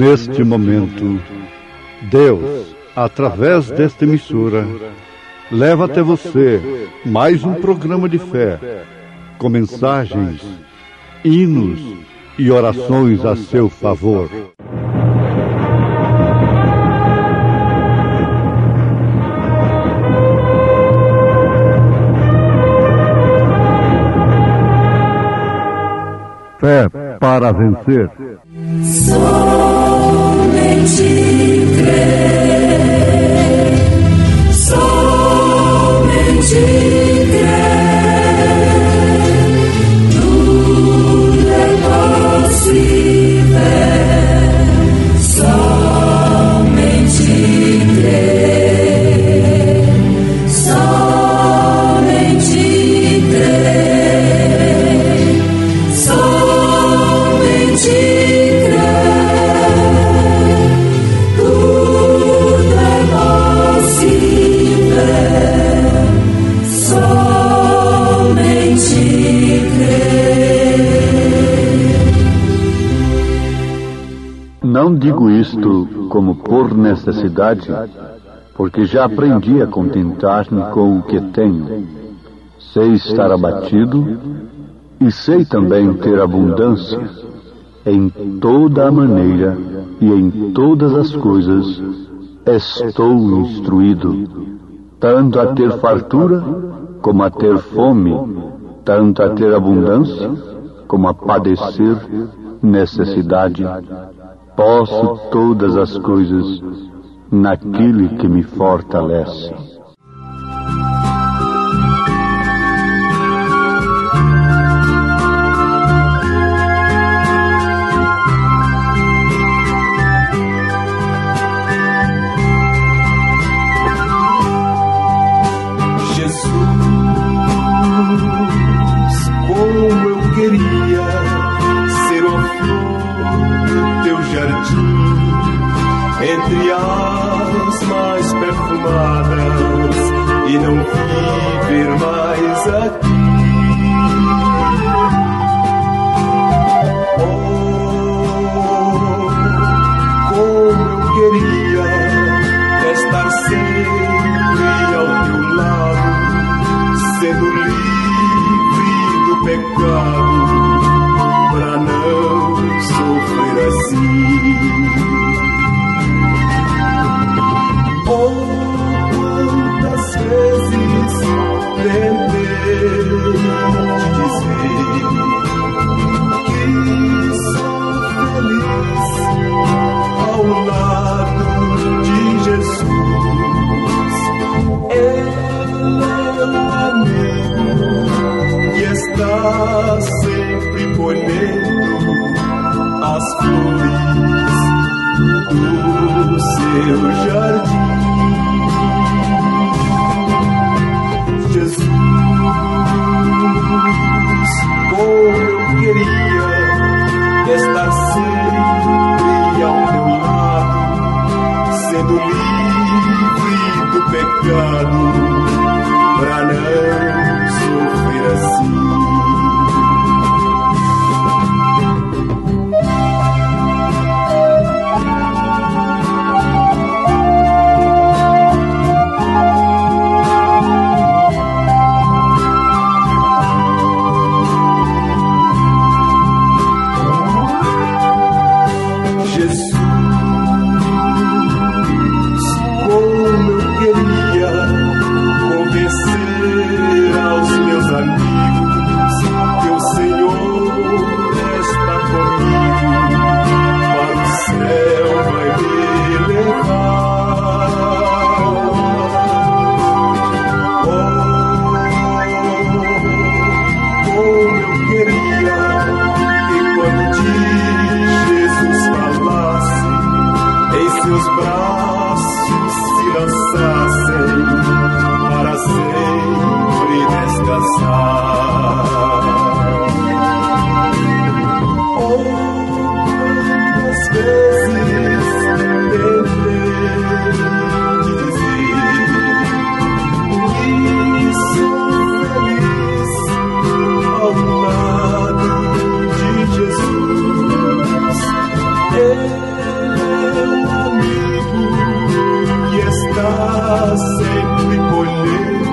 Neste momento, Deus, através desta emissora, leva até você mais um programa de fé, com mensagens, hinos e orações a seu favor. Fé para vencer. Somente crer, somente crer, tudo é possível, somente crer, somente crer, somente Não digo isto como por necessidade, porque já aprendi a contentar-me com o que tenho. Sei estar abatido e sei também ter abundância. Em toda a maneira e em todas as coisas estou instruído, tanto a ter fartura como a ter fome, tanto a ter abundância como a padecer necessidade. Posso todas as coisas naquele que me fortalece. Jesus, como eu queria ser uma flor do teu jardim, entre as mais perfumadas, e não viver mais aqui. Oh, como eu queria estar sempre ao teu lado, sendo livre do pecado, pra não sofrer assim. Oh, quantas vezes tentei te dizer que sou feliz ao lado de Jesus. Ele é o amigo que está sempre colhendo as flores do seu jardim. Jesus, como eu queria estar sempre ao teu lado, sendo livre do pecado, pra não sofrer assim. sempre colhendo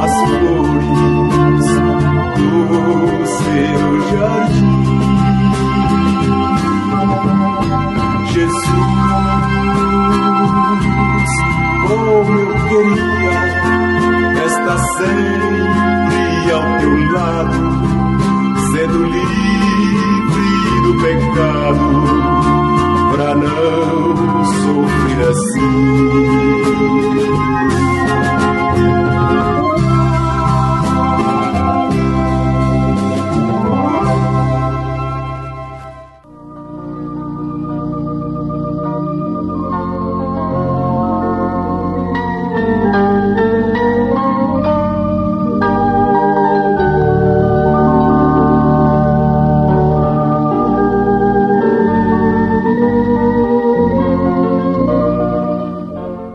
as flores do seu jardim. Jesus, como eu queria estar sempre ao teu lado, sendo livre do pecado, pra não sofrer assim.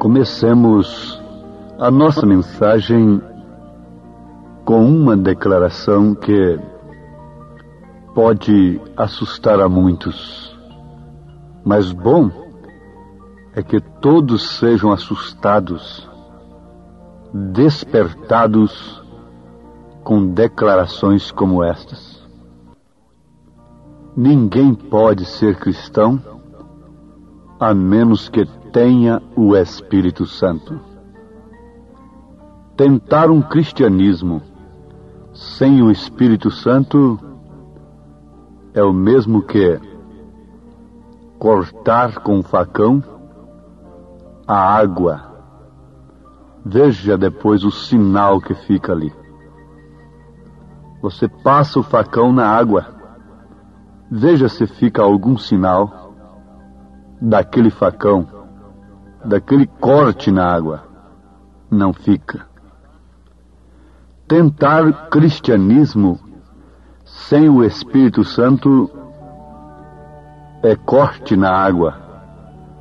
Comecemos a nossa mensagem com uma declaração que pode assustar a muitos, mas bom é que todos sejam assustados, despertados com declarações como estas. Ninguém pode ser cristão a menos que tenha o Espírito Santo. Tentar um cristianismo sem o Espírito Santo é o mesmo que cortar com um facão a água. Veja depois o sinal que fica ali. Você passa o facão na água, veja se fica algum sinal daquele facão, daquele corte na água. Não fica. Tentar cristianismo sem o Espírito Santo é corte na água.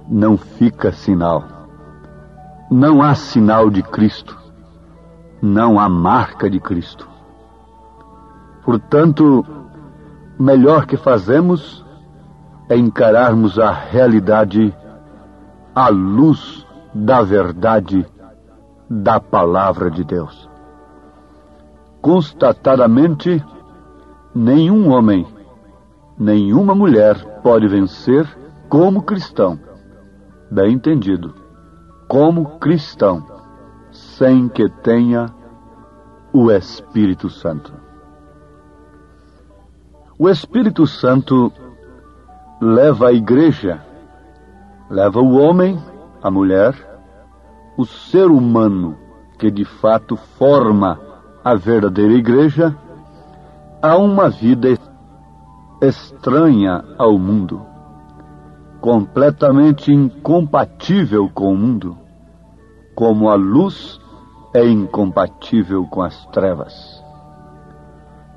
Não fica sinal. Não há sinal de Cristo. Não há marca de Cristo. Portanto, o melhor que fazemos é encararmos a realidade à luz da verdade da palavra de Deus. Constatadamente, nenhum homem, nenhuma mulher pode vencer como cristão, bem entendido, como cristão, sem que tenha o Espírito Santo. O Espírito Santo leva a igreja, leva o homem, a mulher, o ser humano que de fato forma a verdadeira igreja, a uma vida estranha ao mundo, completamente incompatível com o mundo, como a luz é incompatível com as trevas.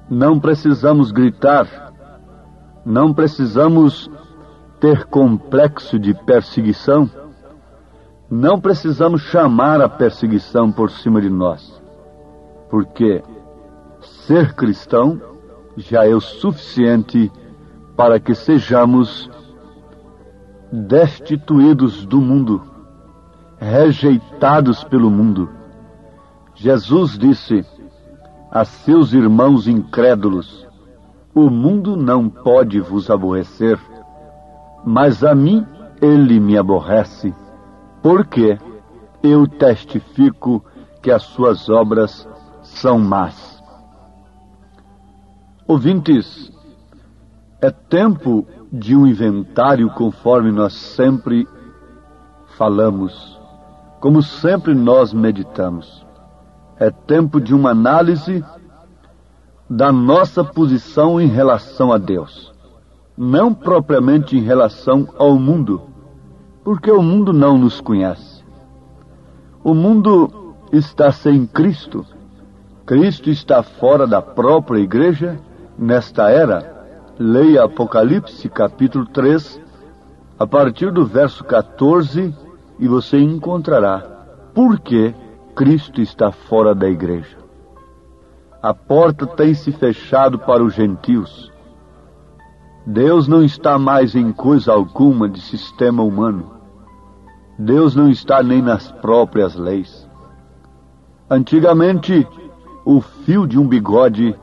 Não precisamos gritar, não precisamos ter complexo de perseguição, não precisamos chamar a perseguição por cima de nós, porque ser cristão já é o suficiente para que sejamos destituídos do mundo, rejeitados pelo mundo. Jesus disse a seus irmãos incrédulos: o mundo não pode vos aborrecer, mas a mim ele me aborrece, porque eu testifico que as suas obras são más. Ouvintes, é tempo de um inventário, conforme nós sempre falamos, como sempre nós meditamos. É tempo de uma análise da nossa posição em relação a Deus, não propriamente em relação ao mundo, porque o mundo não nos conhece. O mundo está sem Cristo. Cristo está fora da própria igreja nesta era. Leia Apocalipse capítulo 3, a partir do verso 14, e você encontrará por que Cristo está fora da igreja. A porta tem se fechado para os gentios. Deus não está mais em coisa alguma de sistema humano. Deus não está nem nas próprias leis. Antigamente, o fio de um bigode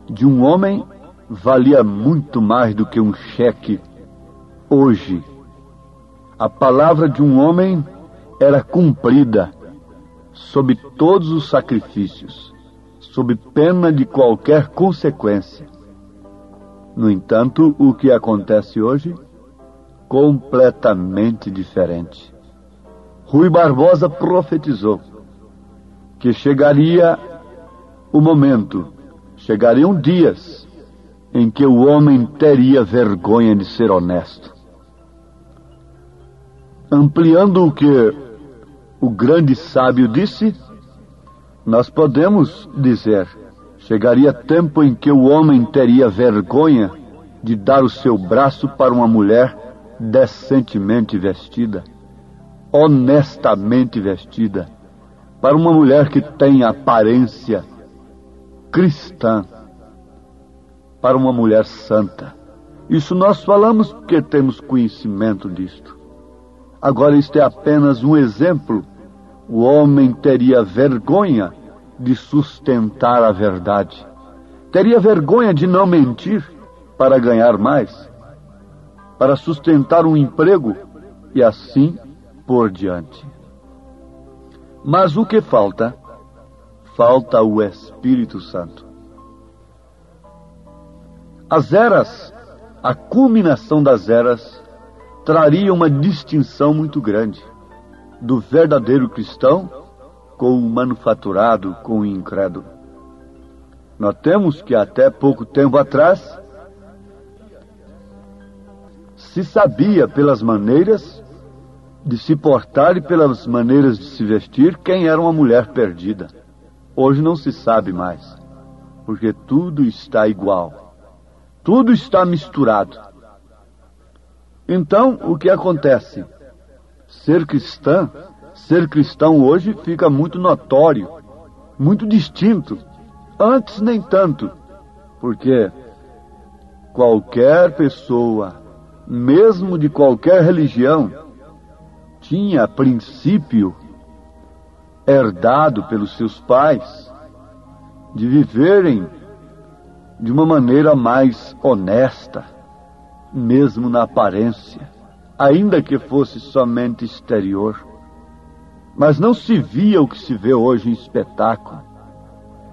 de um homem valia muito mais do que um cheque. Hoje, a palavra de um homem era cumprida sob todos os sacrifícios, sob pena de qualquer consequência. No entanto, o que acontece hoje? Completamente diferente. Rui Barbosa profetizou que chegaria o momento, chegariam dias em que o homem teria vergonha de ser honesto. Ampliando o que o grande sábio disse, nós podemos dizer: chegaria tempo em que o homem teria vergonha de dar o seu braço para uma mulher decentemente vestida, honestamente vestida, para uma mulher que tem aparência cristã, para uma mulher santa. Isso nós falamos porque temos conhecimento disto. Agora, isto é apenas um exemplo. O homem teria vergonha de sustentar a verdade. Teria vergonha de não mentir para ganhar mais, para sustentar um emprego e assim por diante. Mas o que falta? Falta o Espírito Santo. As eras, a culminação das eras, traria uma distinção muito grande do verdadeiro cristão com o manufaturado, com o incrédulo. Notemos que até pouco tempo atrás se sabia pelas maneiras de se portar e pelas maneiras de se vestir quem era uma mulher perdida. Hoje não se sabe mais, porque tudo está igual, tudo está misturado. Então, o que acontece? Ser cristão hoje fica muito notório, muito distinto. Antes nem tanto, porque qualquer pessoa, mesmo de qualquer religião, tinha princípio herdado pelos seus pais de viverem de uma maneira mais honesta, mesmo na aparência, ainda que fosse somente exterior. Mas não se via o que se vê hoje em espetáculo.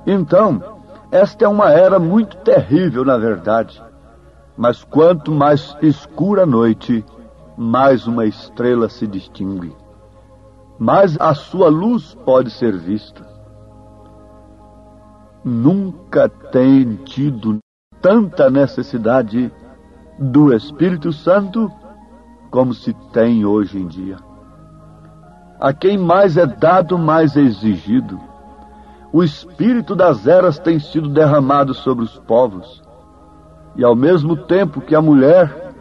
Então, esta é uma era muito terrível, na verdade. Mas quanto mais escura a noite, mais uma estrela se distingue, mais a sua luz pode ser vista. Nunca tem tido tanta necessidade do Espírito Santo como se tem hoje em dia. A quem mais é dado, mais é exigido. O Espírito das eras tem sido derramado sobre os povos. E ao mesmo tempo que a mulher,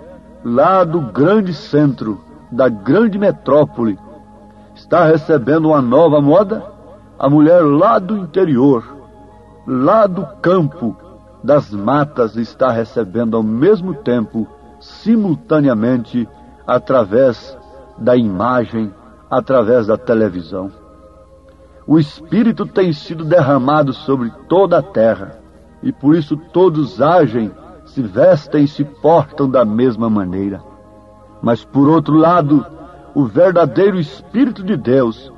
lá do grande centro, da grande metrópole, está recebendo uma nova moda, a mulher lá do interior, lá do campo, das matas, está recebendo ao mesmo tempo, simultaneamente, através da imagem, através da televisão. O Espírito tem sido derramado sobre toda a terra, e por isso todos agem, se vestem e se portam da mesma maneira. Mas por outro lado, o verdadeiro Espírito de Deus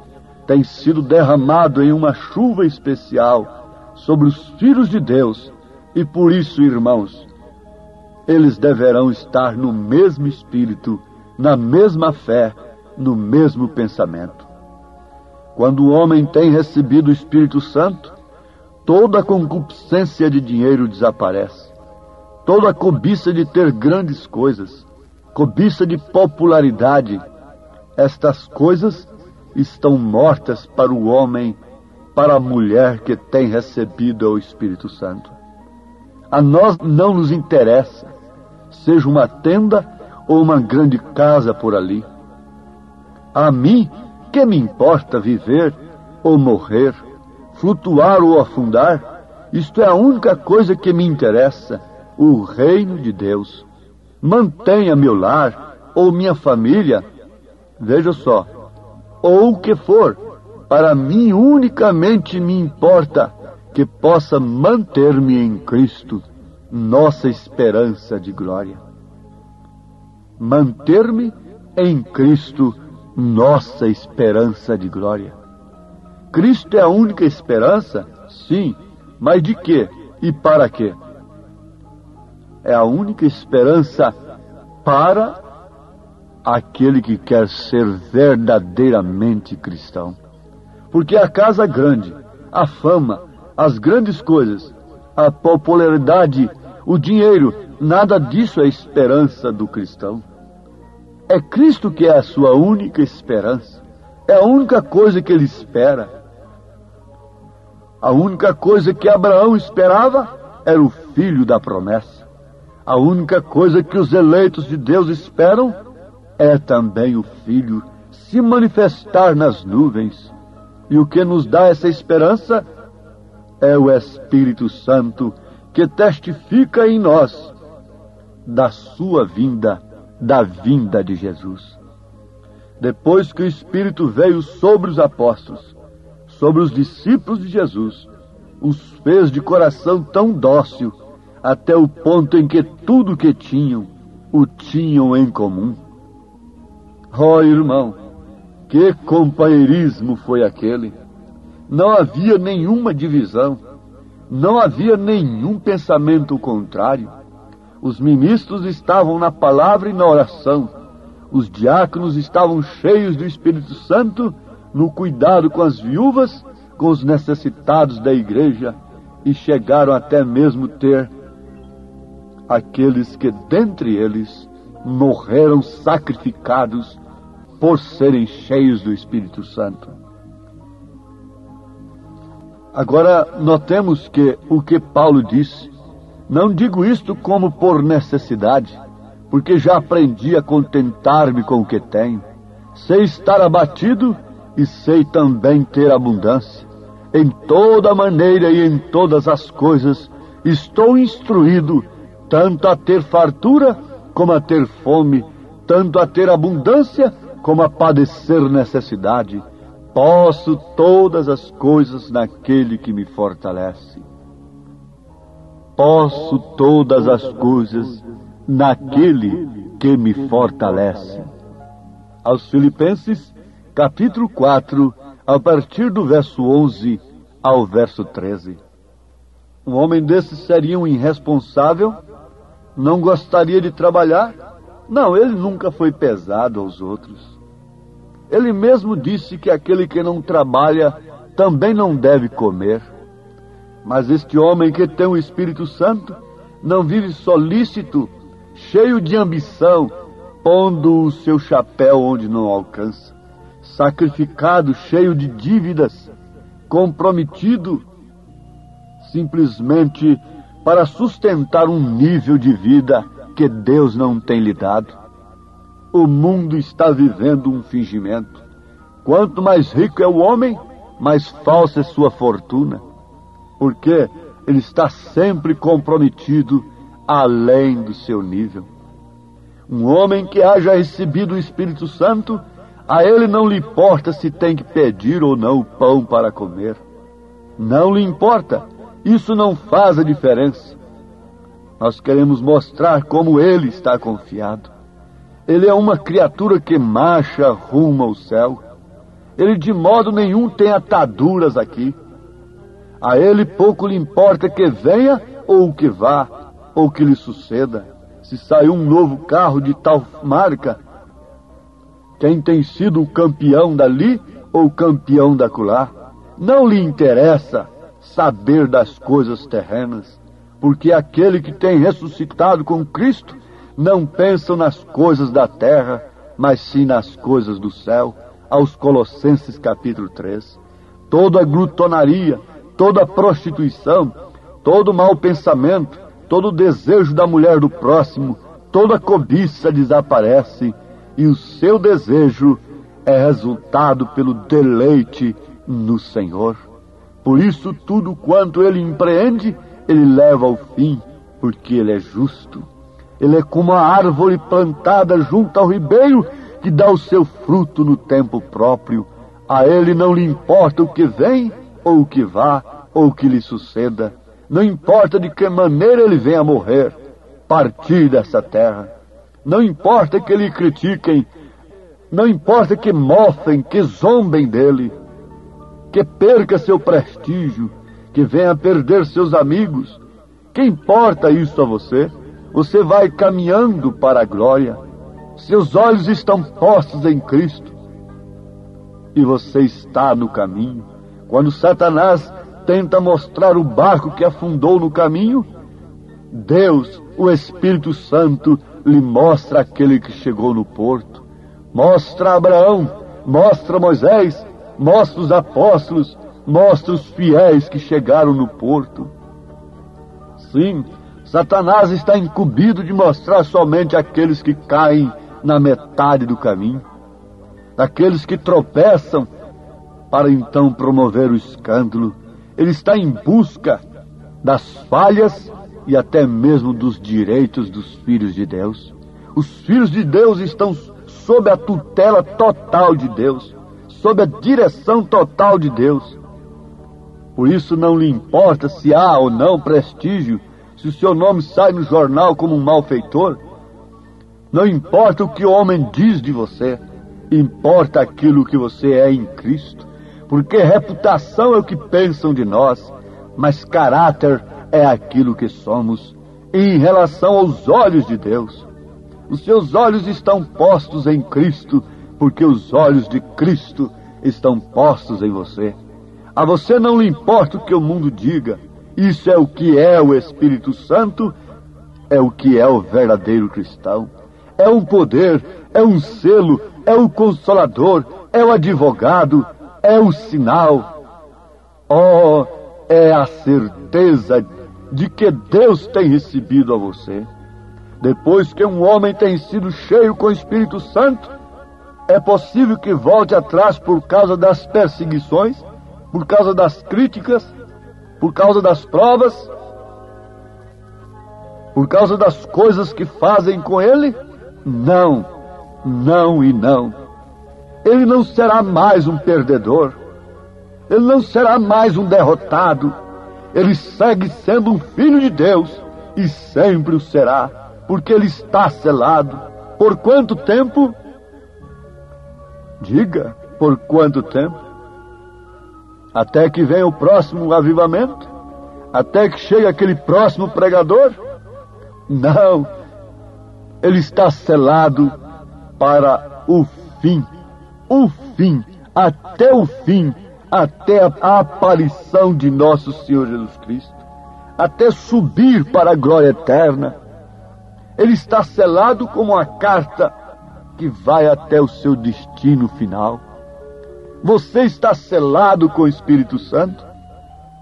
tem sido derramado em uma chuva especial sobre os filhos de Deus, e por isso, irmãos, eles deverão estar no mesmo Espírito, na mesma fé, no mesmo pensamento. Quando o homem tem recebido o Espírito Santo, toda a concupiscência de dinheiro desaparece, toda a cobiça de ter grandes coisas, cobiça de popularidade. Estas coisas estão mortas para o homem, para a mulher que tem recebido o Espírito Santo. A nós não nos interessa, seja uma tenda ou uma grande casa por ali. A mim, que me importa viver ou morrer, flutuar ou afundar? Isto é a única coisa que me interessa, o reino de Deus. Mantenha meu lar ou minha família. Veja só, ou o que for, para mim unicamente me importa que possa manter-me em Cristo, nossa esperança de glória. Manter-me em Cristo, nossa esperança de glória. Cristo é a única esperança? Sim, mas de quê e para quê? É a única esperança para aquele que quer ser verdadeiramente cristão. Porque a casa grande, a fama, as grandes coisas, a popularidade, o dinheiro, nada disso é esperança do cristão. É Cristo que é a sua única esperança. É a única coisa que ele espera. A única coisa que Abraão esperava era o filho da promessa. A única coisa que os eleitos de Deus esperam é também o Filho se manifestar nas nuvens. E o que nos dá essa esperança é o Espírito Santo, que testifica em nós da sua vinda, da vinda de Jesus. Depois que o Espírito veio sobre os apóstolos, sobre os discípulos de Jesus, os fez de coração tão dócil, até o ponto em que tudo que tinham, o tinham em comum. Oh, irmão, que companheirismo foi aquele! Não havia nenhuma divisão, não havia nenhum pensamento contrário. Os ministros estavam na palavra e na oração. Os diáconos estavam cheios do Espírito Santo no cuidado com as viúvas, com os necessitados da igreja, e chegaram até mesmo ter aqueles que dentre eles morreram sacrificados por serem cheios do Espírito Santo. Agora, notemos que o que Paulo disse, não digo isto como por necessidade, porque já aprendi a contentar-me com o que tenho. Sei estar abatido e sei também ter abundância. Em toda maneira e em todas as coisas estou instruído, tanto a ter fartura como a ter fome, tanto a ter abundância como a padecer necessidade. Posso todas as coisas naquele que me fortalece. Posso todas as coisas naquele que me fortalece. Aos Filipenses, capítulo 4, a partir do verso 11 ao verso 13. Um homem desse seria um irresponsável? Não gostaria de trabalhar? Não, ele nunca foi pesado aos outros. Ele mesmo disse que aquele que não trabalha também não deve comer. Mas este homem que tem o Espírito Santo não vive solícito, cheio de ambição, pondo o seu chapéu onde não alcança, sacrificado, cheio de dívidas, comprometido simplesmente para sustentar um nível de vida que Deus não tem lhe dado. O mundo está vivendo um fingimento. Quanto mais rico é o homem, mais falsa é sua fortuna, porque ele está sempre comprometido além do seu nível. Um homem que haja recebido o Espírito Santo, a ele não lhe importa se tem que pedir ou não o pão para comer. Não lhe importa. Isso não faz a diferença. Nós queremos mostrar como ele está confiado. Ele é uma criatura que marcha rumo ao céu. Ele de modo nenhum tem ataduras aqui. A ele pouco lhe importa que venha ou que vá, ou que lhe suceda. Se saiu um novo carro de tal marca, quem tem sido o campeão dali ou o campeão dacolá. Não lhe interessa saber das coisas terrenas, porque aquele que tem ressuscitado com Cristo não pensa nas coisas da terra, mas sim nas coisas do céu. Aos Colossenses capítulo 3. Toda glutonaria, toda prostituição, todo mau pensamento, todo desejo da mulher do próximo, toda cobiça desaparece, e o seu desejo é resultado pelo deleite no Senhor. Por isso tudo quanto ele empreende, ele leva ao fim, porque ele é justo. Ele é como a árvore plantada junto ao ribeiro, que dá o seu fruto no tempo próprio. A ele não lhe importa o que vem, ou o que vá, ou o que lhe suceda. Não importa de que maneira ele venha morrer, partir dessa terra. Não importa que lhe critiquem, não importa que mofem, que zombem dele, que perca seu prestígio, que venha perder seus amigos. Que importa isso a você? Você vai caminhando para a glória. Seus olhos estão postos em Cristo. E você está no caminho. Quando Satanás tenta mostrar o barco que afundou no caminho, Deus, o Espírito Santo, lhe mostra aquele que chegou no porto. Mostra Abraão, mostra Moisés, mostra os apóstolos, mostra os fiéis que chegaram no porto. Sim, Satanás está incumbido de mostrar somente aqueles que caem na metade do caminho, daqueles que tropeçam para então promover o escândalo. Ele está em busca das falhas e até mesmo dos direitos dos filhos de Deus. Os filhos de Deus estão sob a tutela total de Deus, sob a direção total de Deus. Por isso não lhe importa se há ou não prestígio, se o seu nome sai no jornal como um malfeitor. Não importa o que o homem diz de você, importa aquilo que você é em Cristo. Porque reputação é o que pensam de nós, mas caráter é aquilo que somos em relação aos olhos de Deus. Os seus olhos estão postos em Cristo, porque os olhos de Cristo estão postos em você. A você não lhe importa o que o mundo diga. Isso é o que é o Espírito Santo, é o que é o verdadeiro cristão. É um poder, é um selo, é o consolador, é o advogado, é o sinal. Oh, é a certeza de que Deus tem recebido a você. Depois que um homem tem sido cheio com o Espírito Santo, é possível que volte atrás por causa das perseguições, por causa das críticas, por causa das provas, por causa das coisas que fazem com ele? Não, não e não. Ele não será mais um perdedor. Ele não será mais um derrotado. Ele segue sendo um filho de Deus e sempre o será, porque ele está selado. Por quanto tempo? Diga, por quanto tempo? Até que venha o próximo avivamento? Até que chegue aquele próximo pregador? Não, ele está selado para o fim, até o fim, até a aparição de nosso Senhor Jesus Cristo, até subir para a glória eterna. Ele está selado como a carta que vai até o seu destino final. Você está selado com o Espírito Santo?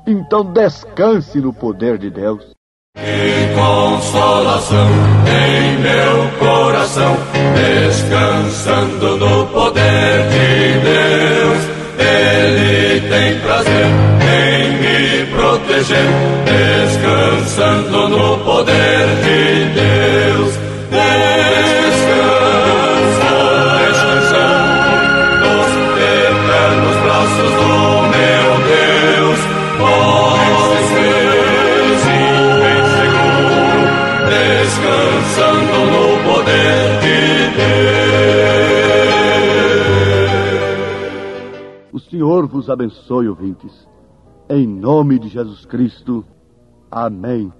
Então descanse no poder de Deus. Que consolação em meu coração, descansando no poder de Deus. Ele tem prazer em me proteger, descansando no poder de Deus. O Senhor vos abençoe, ouvintes. Em nome de Jesus Cristo. Amém.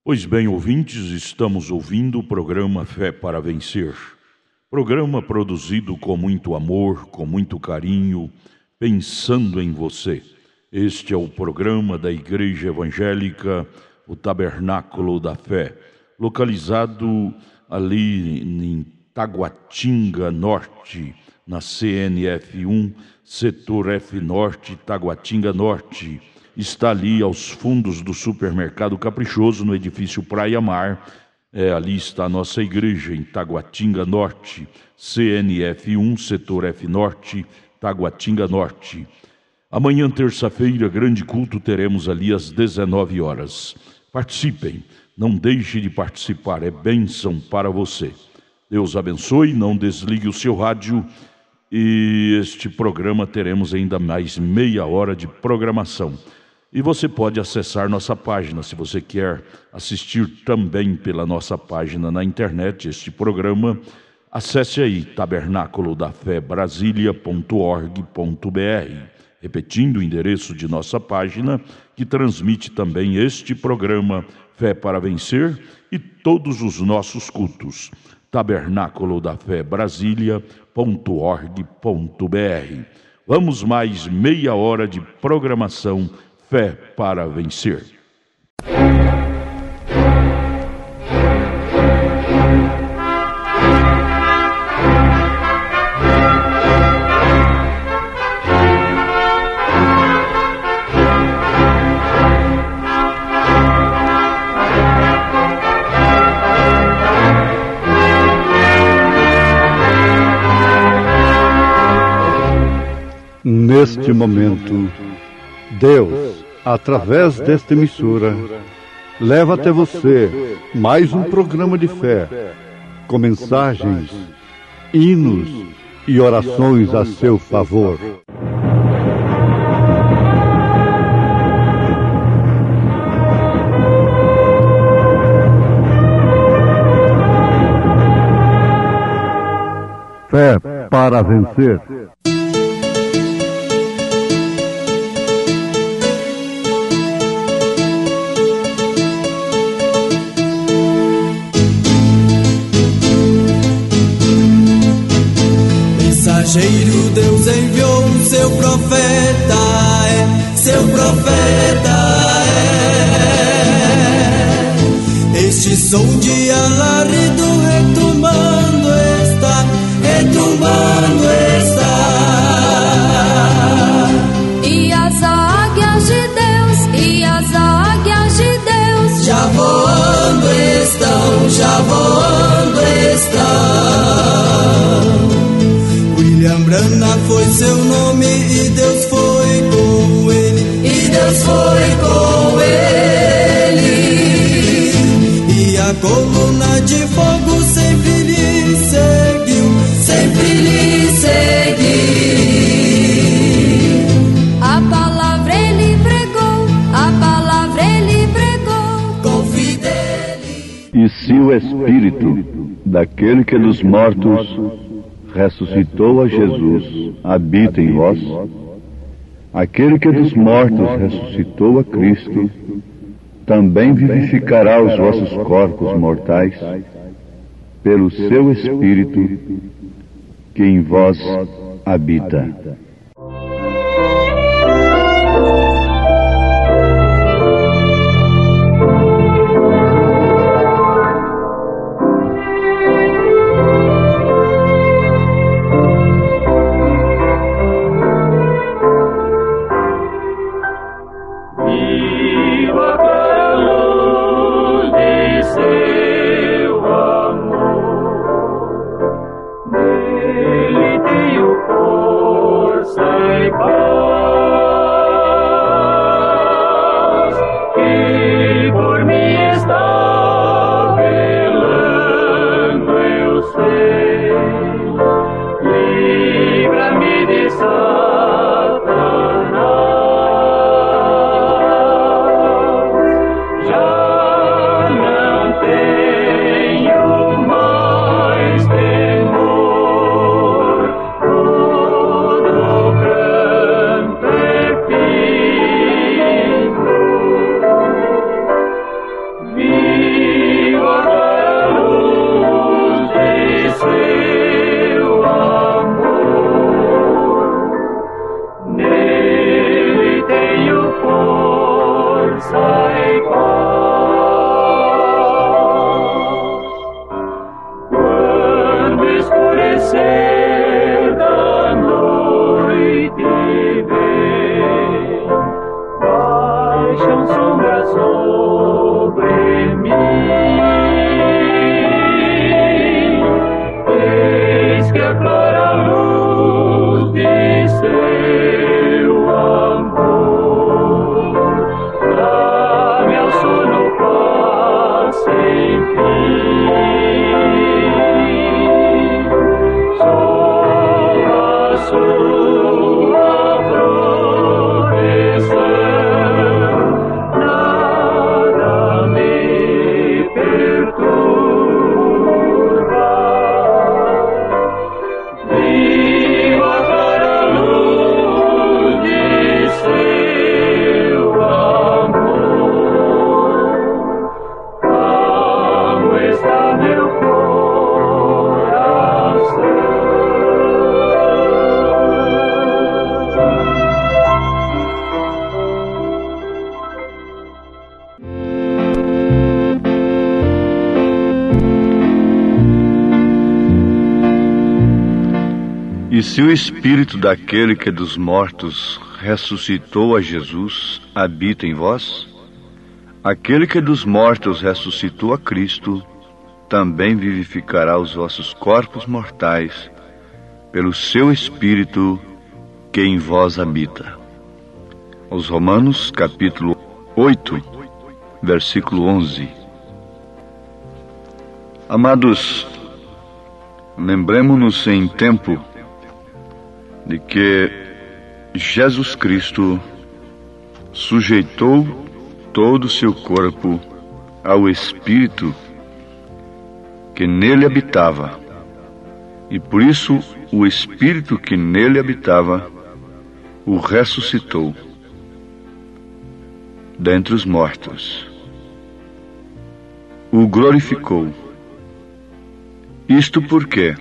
Pois bem, ouvintes, estamos ouvindo o programa Fé para Vencer. Programa produzido com muito amor, com muito carinho, pensando em você. Este é o programa da Igreja Evangélica, o Tabernáculo da Fé, localizado ali em Taguatinga Norte, na CNF 1, setor F Norte, Taguatinga Norte. Está ali aos fundos do supermercado Caprichoso, no edifício Praia Mar. Ali está a nossa igreja, em Taguatinga Norte, CNF 1, setor F Norte, Taguatinga Norte. Amanhã, terça-feira, grande culto, teremos ali às 19 horas. Participem, não deixe de participar, é bênção para você. Deus abençoe, não desligue o seu rádio e este programa teremos ainda mais meia hora de programação. E você pode acessar nossa página, se você quer assistir também pela nossa página na internet este programa, acesse aí tabernacolodaFéBrasilia.org.br, repetindo o endereço de nossa página, que transmite também este programa Fé para Vencer e todos os nossos cultos, tabernacolodaFéBrasilia.org.br. Vamos mais meia hora de programação Fé para Vencer. Neste momento, Deus, através desta emissora, leva até você mais um programa de fé, com mensagens, hinos e orações a seu favor. Fé para vencer. Mensageiro Deus enviou seu profeta, seu profeta Este som de alarido retumbando está, retumbando está. E as águias de Deus, e as águias de Deus já voando estão, já voando estão. William Branham foi seu nome e Deus foi com ele, e Deus foi com ele. E a coluna de fogo sempre lhe seguiu, sempre lhe seguiu. A palavra ele pregou, a palavra ele pregou com fidelidade. E se o Espírito daquele que dos mortos ressuscitou a Jesus habita em vós, aquele que dos mortos ressuscitou a Cristo também vivificará os vossos corpos mortais pelo seu Espírito que em vós habita. E se o espírito daquele que dos mortos ressuscitou a Jesus habita em vós, aquele que dos mortos ressuscitou a Cristo também vivificará os vossos corpos mortais pelo seu espírito que em vós habita. Aos Romanos, capítulo 8, versículo 11. Amados, lembremos-nos em tempo de que Jesus Cristo sujeitou todo o seu corpo ao Espírito que nele habitava, e por isso o Espírito que nele habitava o ressuscitou dentre os mortos, o glorificou. Isto porque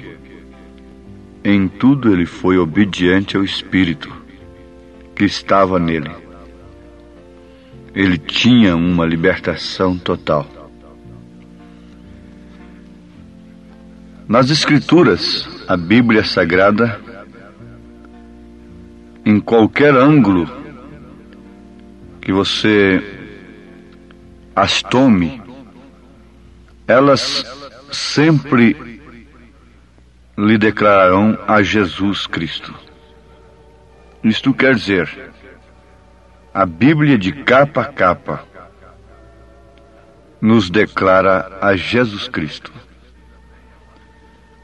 em tudo ele foi obediente ao Espírito que estava nele. Ele tinha uma libertação total. Nas Escrituras, a Bíblia Sagrada, em qualquer ângulo que você as tome, elas sempre lhe declararão a Jesus Cristo. Isto quer dizer, a Bíblia de capa a capa nos declara a Jesus Cristo.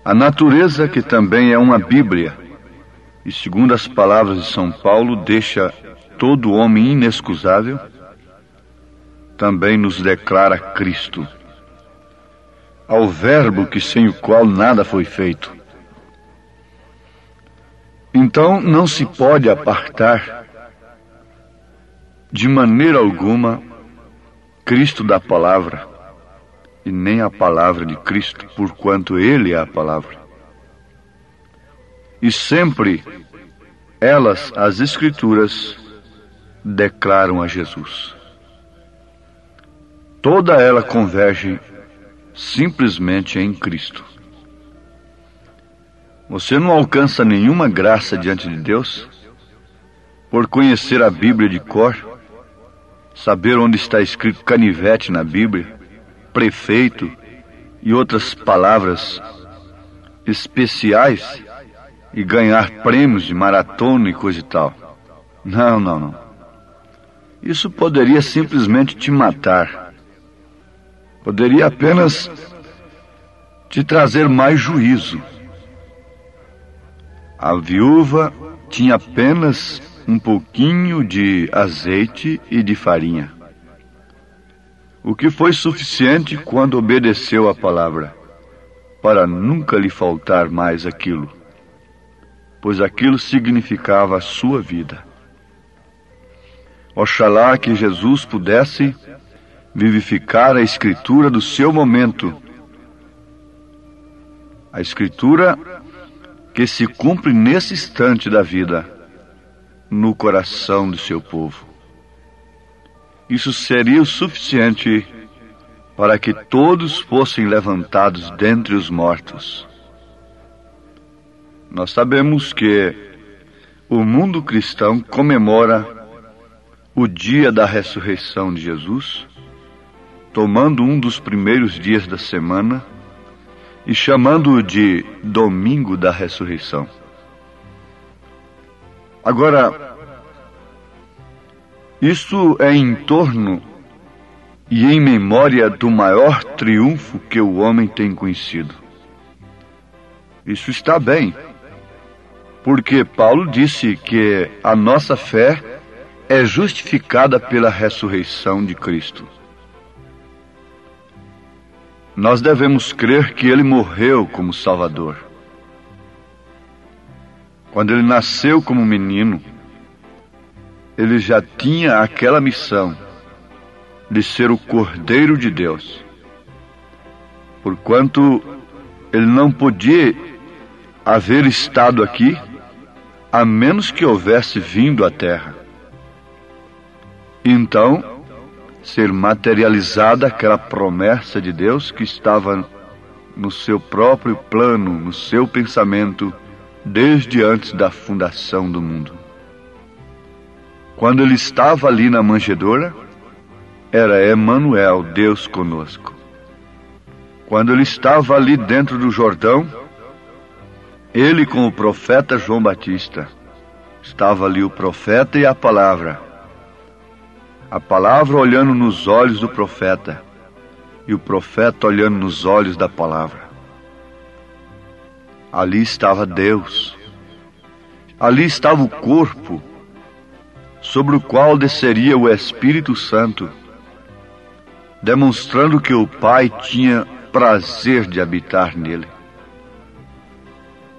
A natureza, que também é uma Bíblia, e segundo as palavras de São Paulo, deixa todo homem inexcusável, também nos declara Cristo, ao Verbo que sem o qual nada foi feito. Então não se pode apartar de maneira alguma Cristo da palavra, e nem a palavra de Cristo, porquanto Ele é a palavra. E sempre elas, as Escrituras, declaram a Jesus. Toda ela converge simplesmente em Cristo. Você não alcança nenhuma graça diante de Deus por conhecer a Bíblia de cor, saber onde está escrito canivete na Bíblia, prefeito e outras palavras especiais, e ganhar prêmios de maratona e coisa e tal. Não. Isso poderia simplesmente te matar. Poderia apenas te trazer mais juízo. A viúva tinha apenas um pouquinho de azeite e de farinha, o que foi suficiente quando obedeceu à palavra, para nunca lhe faltar mais aquilo, pois aquilo significava a sua vida. Oxalá que Jesus pudesse vivificar a Escritura do seu momento, a Escritura que se cumpre nesse instante da vida, no coração do seu povo. Isso seria o suficiente para que todos fossem levantados dentre os mortos. Nós sabemos que o mundo cristão comemora o dia da ressurreição de Jesus, tomando um dos primeiros dias da semana e chamando-o de Domingo da Ressurreição. Agora, isso é em torno e em memória do maior triunfo que o homem tem conhecido. Isso está bem, porque Paulo disse que a nossa fé é justificada pela ressurreição de Cristo. Nós devemos crer que Ele morreu como Salvador. Quando Ele nasceu como menino, Ele já tinha aquela missão de ser o Cordeiro de Deus, porquanto Ele não podia haver estado aqui a menos que houvesse vindo à terra. Então, ser materializada aquela promessa de Deus que estava no seu próprio plano, no seu pensamento, desde antes da fundação do mundo. Quando ele estava ali na manjedoura, era Emanuel, Deus conosco. Quando ele estava ali dentro do Jordão, ele com o profeta João Batista. Estava ali o profeta e a palavra olhando nos olhos do profeta, e o profeta olhando nos olhos da palavra. Ali estava Deus. Ali estava o corpo, sobre o qual desceria o Espírito Santo, demonstrando que o Pai tinha prazer de habitar nele.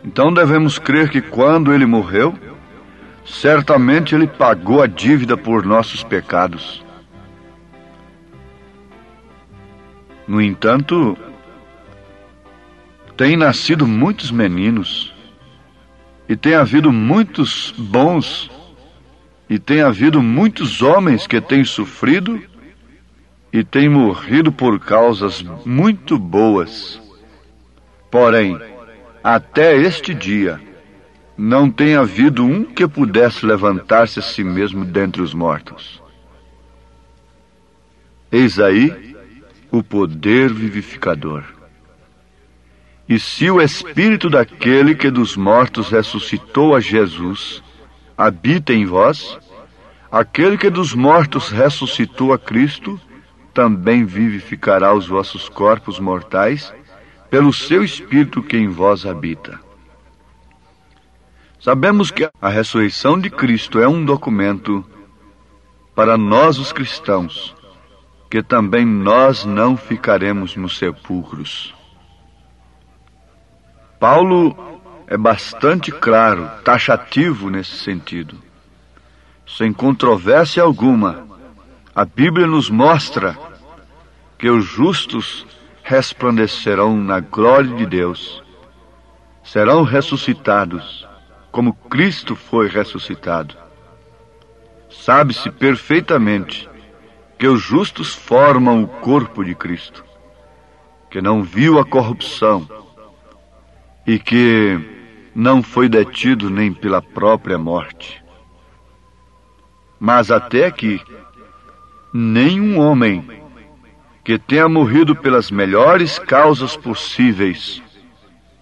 Então devemos crer que quando ele morreu, certamente ele pagou a dívida por nossos pecados. No entanto, tem nascido muitos meninos, e tem havido muitos bons, e tem havido muitos homens que têm sofrido e têm morrido por causas muito boas. Porém, até este dia, não tem havido um que pudesse levantar-se a si mesmo dentre os mortos. Eis aí o poder vivificador. E se o Espírito daquele que dos mortos ressuscitou a Jesus habita em vós, aquele que dos mortos ressuscitou a Cristo também vivificará os vossos corpos mortais pelo seu Espírito que em vós habita. Sabemos que a ressurreição de Cristo é um documento para nós os cristãos, que também nós não ficaremos nos sepulcros. Paulo é bastante claro, taxativo nesse sentido. Sem controvérsia alguma, a Bíblia nos mostra que os justos resplandecerão na glória de Deus, serão ressuscitados, como Cristo foi ressuscitado. Sabe-se perfeitamente que os justos formam o corpo de Cristo, que não viu a corrupção e que não foi detido nem pela própria morte. Mas até aqui, nenhum homem que tenha morrido pelas melhores causas possíveis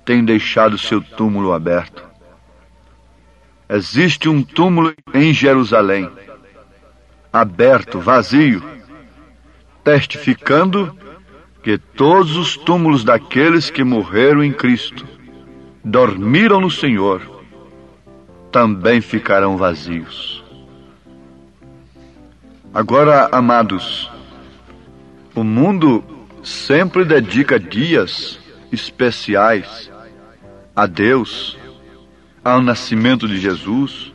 tem deixado seu túmulo aberto. Existe um túmulo em Jerusalém, aberto, vazio, testificando que todos os túmulos daqueles que morreram em Cristo, dormiram no Senhor, também ficarão vazios. Agora, amados, o mundo sempre dedica dias especiais a Deus, ao nascimento de Jesus,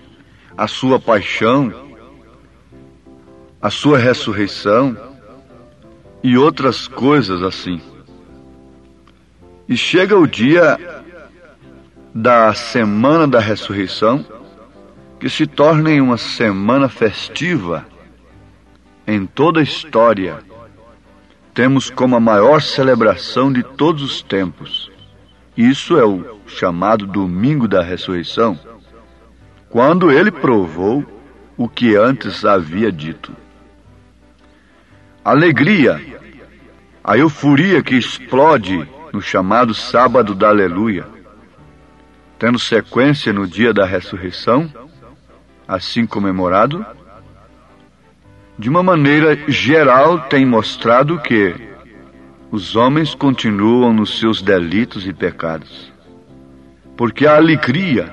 à sua paixão, à sua ressurreição e outras coisas assim. E chega o dia da semana da ressurreição, que se torna uma semana festiva em toda a história. Temos como a maior celebração de todos os tempos. Isso é o chamado Domingo da Ressurreição, quando ele provou o que antes havia dito. A alegria, a euforia que explode no chamado Sábado da Aleluia, tendo sequência no dia da ressurreição, assim comemorado, de uma maneira geral tem mostrado que os homens continuam nos seus delitos e pecados, porque a alegria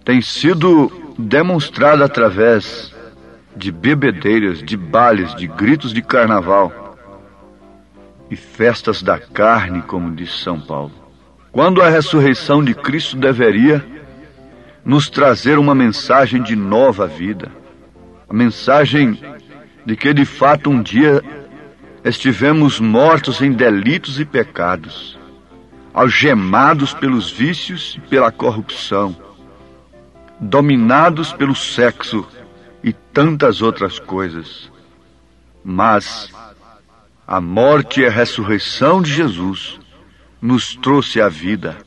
tem sido demonstrada através de bebedeiras, de bailes, de gritos de carnaval e festas da carne, como diz São Paulo. Quando a ressurreição de Cristo deveria nos trazer uma mensagem de nova vida, a mensagem de que de fato um dia estivemos mortos em delitos e pecados, algemados pelos vícios e pela corrupção, dominados pelo sexo e tantas outras coisas. Mas a morte e a ressurreição de Jesus nos trouxe a vida,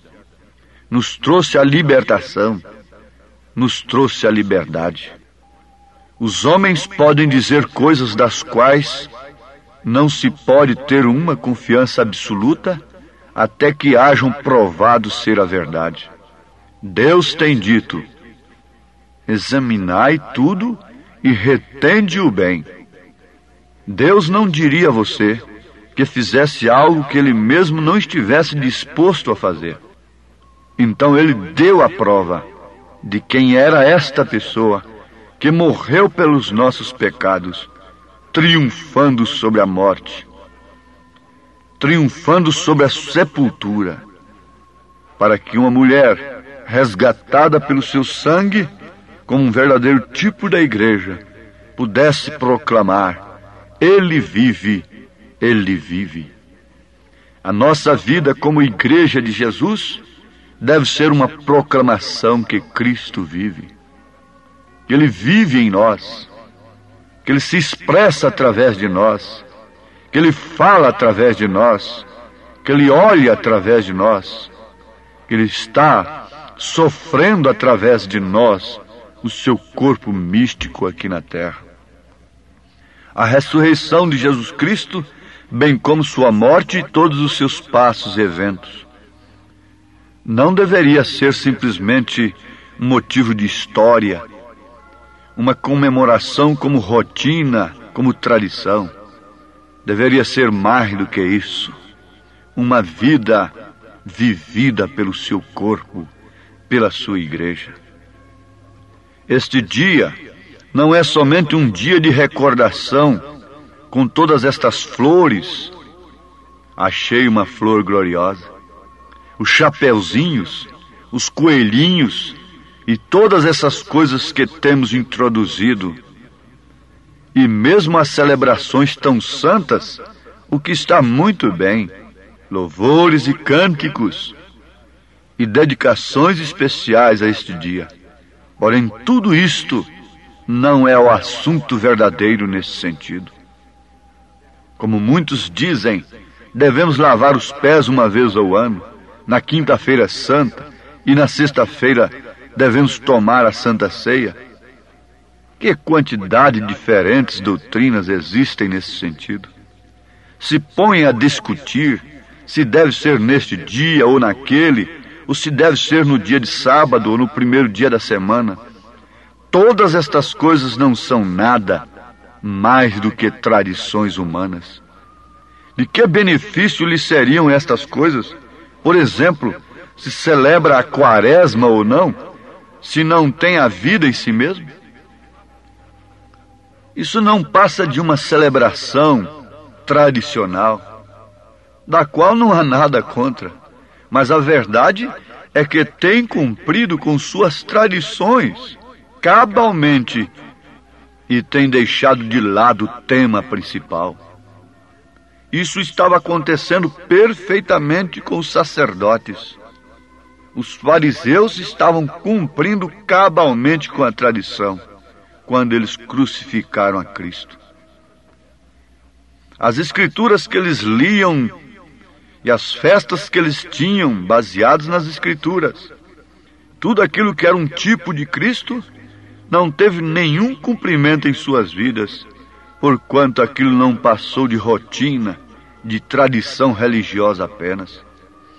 nos trouxe a libertação, nos trouxe a liberdade. Os homens podem dizer coisas das quais não se pode ter uma confiança absoluta até que hajam provado ser a verdade. Deus tem dito: examinai tudo e retende o bem. Deus não diria a você que fizesse algo que Ele mesmo não estivesse disposto a fazer. Então Ele deu a prova de quem era esta pessoa que morreu pelos nossos pecados, triunfando sobre a morte, triunfando sobre a sepultura, para que uma mulher resgatada pelo seu sangue, como um verdadeiro tipo da igreja, pudesse proclamar: Ele vive, Ele vive. A nossa vida como igreja de Jesus deve ser uma proclamação que Cristo vive, que Ele vive em nós, que Ele se expressa através de nós, que Ele fala através de nós, que Ele olha através de nós, que Ele está sofrendo através de nós o seu corpo místico aqui na terra. A ressurreição de Jesus Cristo, bem como sua morte e todos os seus passos e eventos, não deveria ser simplesmente um motivo de história, uma comemoração como rotina, como tradição. Deveria ser mais do que isso, uma vida vivida pelo seu corpo, pela sua igreja. Este dia não é somente um dia de recordação com todas estas flores. Achei uma flor gloriosa. Os chapeuzinhos, os coelhinhos e todas essas coisas que temos introduzido. E mesmo as celebrações tão santas, o que está muito bem, louvores e cânticos e dedicações especiais a este dia. Porém, tudo isto não é o assunto verdadeiro nesse sentido. Como muitos dizem, devemos lavar os pés uma vez ao ano, na quinta-feira santa, e na sexta-feira devemos tomar a Santa Ceia. Que quantidade de diferentes doutrinas existem nesse sentido. Se põem a discutir se deve ser neste dia ou naquele, ou se deve ser no dia de sábado ou no primeiro dia da semana. Todas estas coisas não são nada mais do que tradições humanas. De que benefício lhe seriam estas coisas? Por exemplo, se celebra a quaresma ou não, se não tem a vida em si mesmo? Isso não passa de uma celebração tradicional, da qual não há nada contra, mas a verdade é que tem cumprido com suas tradições cabalmente e tem deixado de lado o tema principal. Isso estava acontecendo perfeitamente com os sacerdotes. Os fariseus estavam cumprindo cabalmente com a tradição quando eles crucificaram a Cristo. As escrituras que eles liam e as festas que eles tinham baseadas nas escrituras, tudo aquilo que era um tipo de Cristo, não teve nenhum cumprimento em suas vidas, porquanto aquilo não passou de rotina, de tradição religiosa apenas.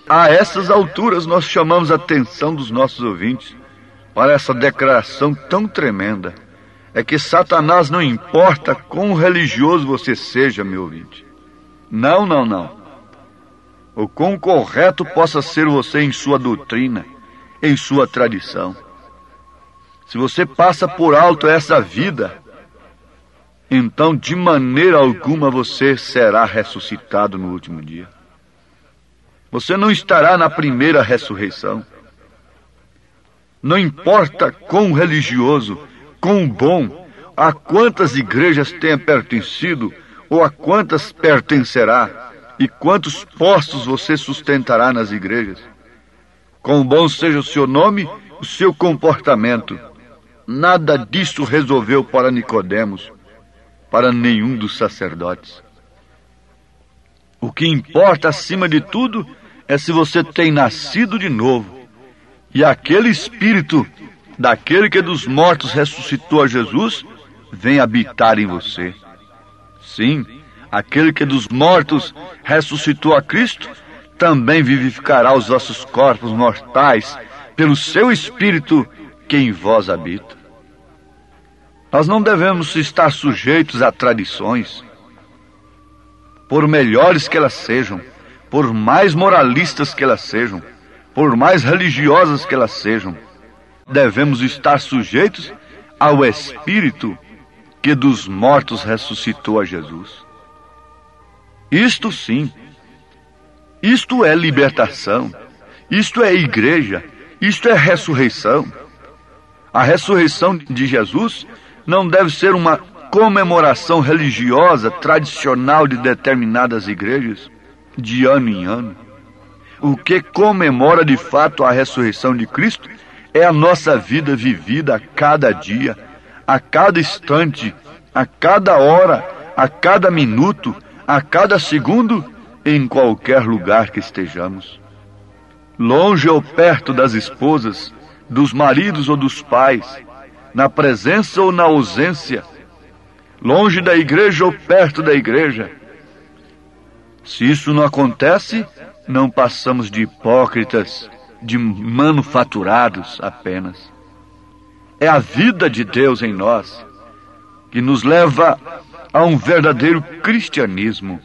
A essas alturas nós chamamos a atenção dos nossos ouvintes para essa declaração tão tremenda. É que Satanás não importa quão religioso você seja, meu ouvinte. Não, não, não. O quão correto possa ser você em sua doutrina, em sua tradição. Se você passa por alto essa vida, então de maneira alguma você será ressuscitado no último dia. Você não estará na primeira ressurreição. Não importa quão religioso, quão bom, a quantas igrejas tenha pertencido ou a quantas pertencerá e quantos postos você sustentará nas igrejas. Quão bom seja o seu nome, o seu comportamento. Nada disso resolveu para Nicodemos, para nenhum dos sacerdotes. O que importa acima de tudo é se você tem nascido de novo, E aquele Espírito daquele que dos mortos ressuscitou a Jesus vem habitar em você. Sim, aquele que dos mortos ressuscitou a Cristo também vivificará os vossos corpos mortais pelo seu Espírito que em vós habita. Nós não devemos estar sujeitos a tradições, por melhores que elas sejam, por mais moralistas que elas sejam, por mais religiosas que elas sejam. Devemos estar sujeitos ao Espírito que dos mortos ressuscitou a Jesus. Isto sim, isto é libertação, isto é igreja, isto é ressurreição. A ressurreição de Jesus não deve ser uma comemoração religiosa tradicional de determinadas igrejas, de ano em ano. O que comemora de fato a ressurreição de Cristo é a nossa vida vivida a cada dia, a cada instante, a cada hora, a cada minuto, a cada segundo, em qualquer lugar que estejamos. Longe ou perto das esposas, dos maridos ou dos pais, na presença ou na ausência, longe da igreja ou perto da igreja. Se isso não acontece, não passamos de hipócritas, de manufaturados apenas. É a vida de Deus em nós que nos leva a um verdadeiro cristianismo.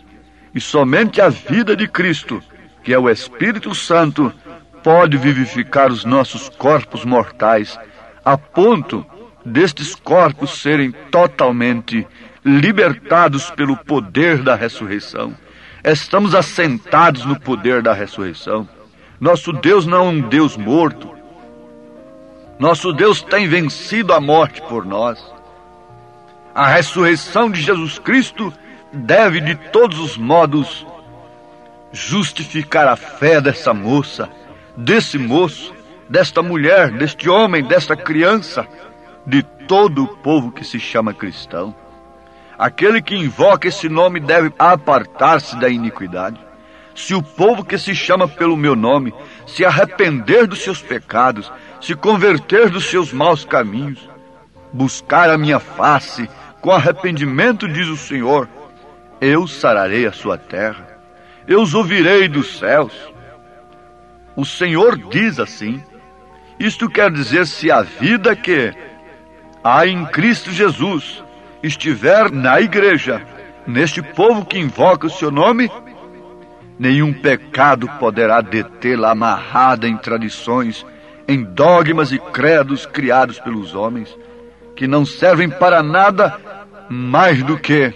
E somente a vida de Cristo, que é o Espírito Santo, pode vivificar os nossos corpos mortais, a ponto destes corpos serem totalmente libertados pelo poder da ressurreição. Estamos assentados no poder da ressurreição. Nosso Deus não é um Deus morto. Nosso Deus tem vencido a morte por nós. A ressurreição de Jesus Cristo deve, de todos os modos, justificar a fé dessa moça, desse moço, desta mulher, deste homem, desta criança, de todo o povo que se chama cristão. Aquele que invoca esse nome deve apartar-se da iniquidade. Se o povo que se chama pelo meu nome se arrepender dos seus pecados, se converter dos seus maus caminhos, buscar a minha face com arrependimento, diz o Senhor, eu sararei a sua terra, eu os ouvirei dos céus. O Senhor diz assim. Isto quer dizer, se a vida que há em Cristo Jesus estiver na igreja, neste povo que invoca o seu nome, nenhum pecado poderá detê-la amarrada em tradições, em dogmas e credos criados pelos homens, que não servem para nada mais do que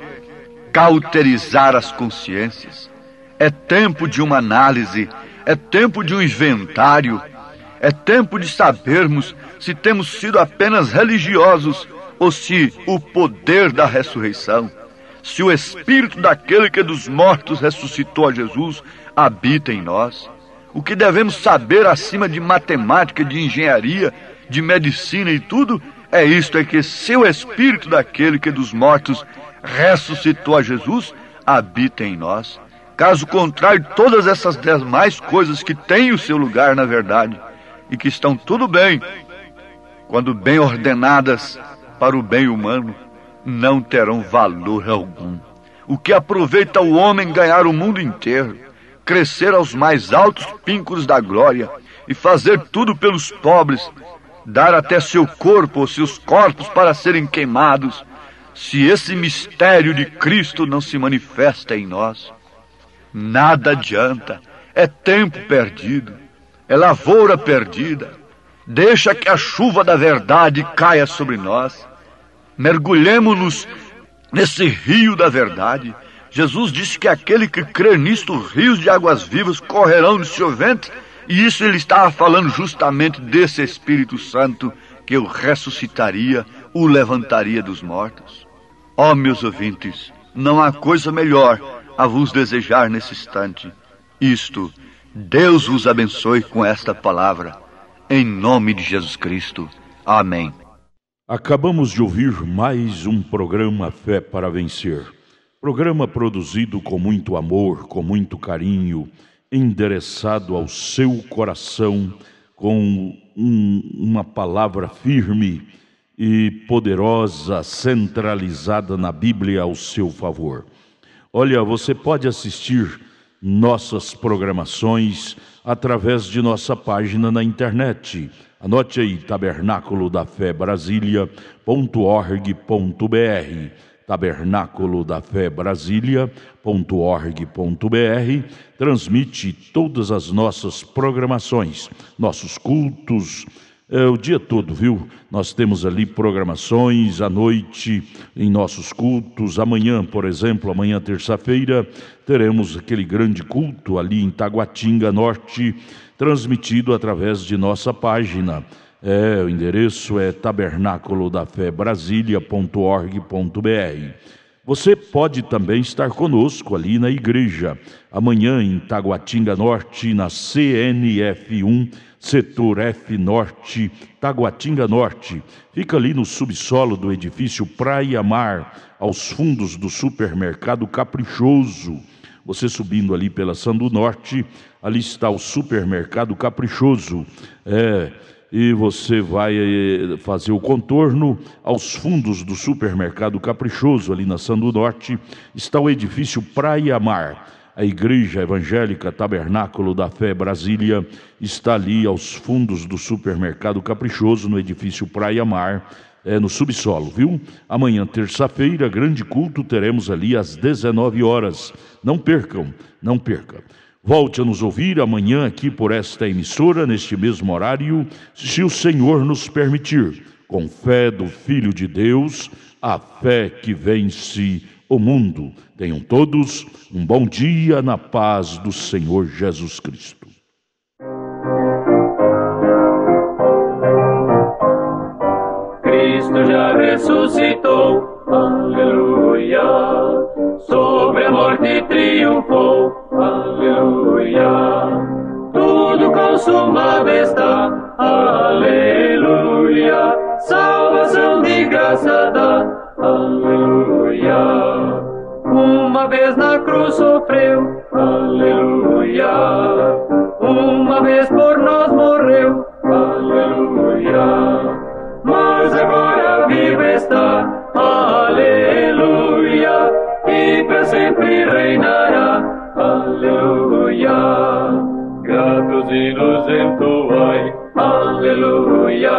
cauterizar as consciências. É tempo de uma análise, é tempo de um inventário, é tempo de sabermos se temos sido apenas religiosos ou se o poder da ressurreição, se o Espírito daquele que dos mortos ressuscitou a Jesus habita em nós. O que devemos saber acima de matemática, de engenharia, de medicina e tudo, é isto, é que se o Espírito daquele que dos mortos ressuscitou a Jesus habita em nós. Caso contrário, todas essas demais coisas que têm o seu lugar na verdade e que estão tudo bem, quando bem ordenadas para o bem humano, não terão valor algum. O que aproveita o homem ganhar o mundo inteiro, crescer aos mais altos píncaros da glória e fazer tudo pelos pobres, dar até seu corpo ou seus corpos para serem queimados, se esse mistério de Cristo não se manifesta em nós? Nada adianta, é tempo perdido, é lavoura perdida. Deixa que a chuva da verdade caia sobre nós. Mergulhemos-nos nesse rio da verdade. Jesus disse que aquele que crê nisto, rios de águas vivas correrão no seu ventre. E isso ele estava falando justamente desse Espírito Santo que o ressuscitaria, o levantaria dos mortos. Ó, meus ouvintes, não há coisa melhor a vos desejar nesse instante. Isto, Deus vos abençoe com esta palavra. Em nome de Jesus Cristo. Amém. Acabamos de ouvir mais um programa Fé para Vencer. Programa produzido com muito amor, com muito carinho, endereçado ao seu coração, com uma palavra firme e poderosa, centralizada na Bíblia ao seu favor. Olha, você pode assistir nossas programações através de nossa página na internet. Anote aí, tabernaculodafebrasilia.org.br, tabernaculodafebrasilia.org.br. Transmite todas as nossas programações, nossos cultos, o dia todo, viu? Nós temos ali programações à noite em nossos cultos. Amanhã, por exemplo, amanhã terça-feira, teremos aquele grande culto ali em Taguatinga Norte, transmitido através de nossa página. O endereço é tabernaculodafebrasilia.org.br. Você pode também estar conosco ali na igreja, amanhã em Taguatinga Norte, na CNF1, Setor F Norte, Taguatinga Norte. Fica ali no subsolo do edifício Praia Mar, aos fundos do supermercado Caprichoso. Você subindo ali pela Sandu Norte, ali está o supermercado Caprichoso. E você vai fazer o contorno aos fundos do supermercado Caprichoso, ali na Sandu Norte, está o edifício Praia Mar. A Igreja Evangélica Tabernáculo da Fé Brasília está ali aos fundos do supermercado Caprichoso, no edifício Praia Mar, no subsolo, viu? Amanhã, terça-feira, grande culto, teremos ali às 19 horas. Não percam, não perca. Volte a nos ouvir amanhã aqui por esta emissora, neste mesmo horário, se o Senhor nos permitir, com fé do Filho de Deus, a fé que vence o mundo. Tenham todos um bom dia na paz do Senhor Jesus Cristo. Cristo já ressuscitou, aleluia, sobre a morte triunfou, aleluia, tudo consumado está, aleluia, salvação de graça dá, aleluia. Uma vez na cruz sofreu, aleluia, uma vez por nós morreu, aleluia, mas agora vivo está, aleluia, e para sempre reinará, aleluia. Gratos hinos entoai, aleluia,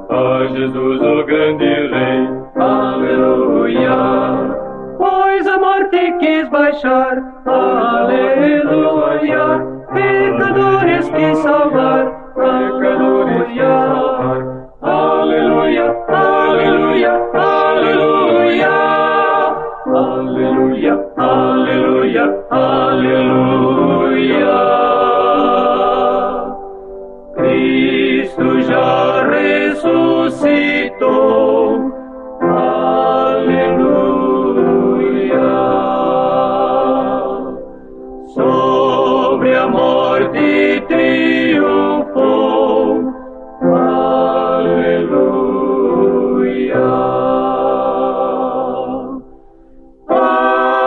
a Jesus o grande Rei, aleluia. Pois a morte quis baixar, aleluia, pecadores quis salvar, aleluia. Aleluia, aleluia, aleluia, aleluia, aleluia, aleluia. Cristo já ressuscitou, aleluia. Sobre a morte triunfou, aleluia. Aleluia. Aleluia.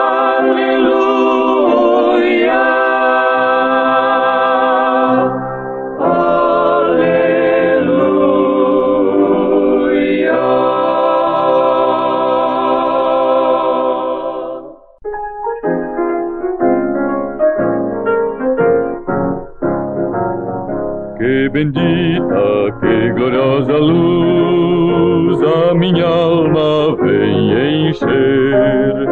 Que bendita, que gloriosa luz a minha alma vem encher.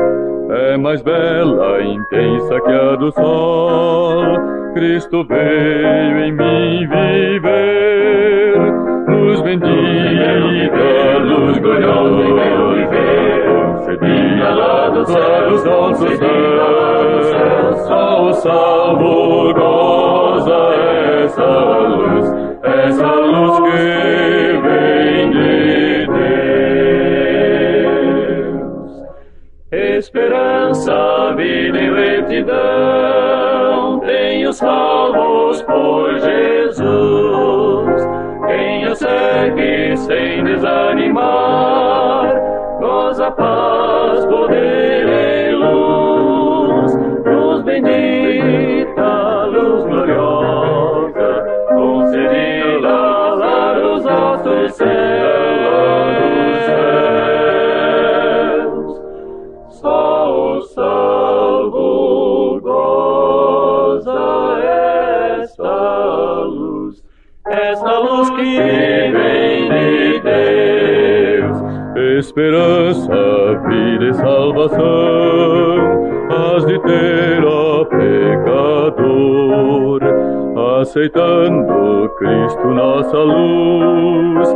É mais bela, intensa que a do sol. Cristo veio em mim viver. Luz bendita, luz gloriosa em meu viver. Concedida lá dos nossos céus, só o salvo goza essa luz que vem de Deus. Esperança, vida e retidão, tenho salvos por Jesus. Quem o segue sem desanimar, goza paz, poder e luz. Luz bendita, luz gloriosa, concedida nossa vida e salvação has de ter, ó pecador. Aceitando Cristo nossa luz,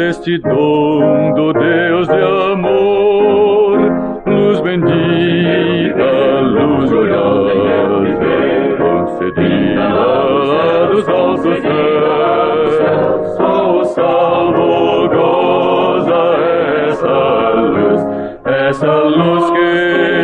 este dom do Deus de amor, luz bendita, luz gloriosa, concedida dos altos céus, só o salvo goza essa luz que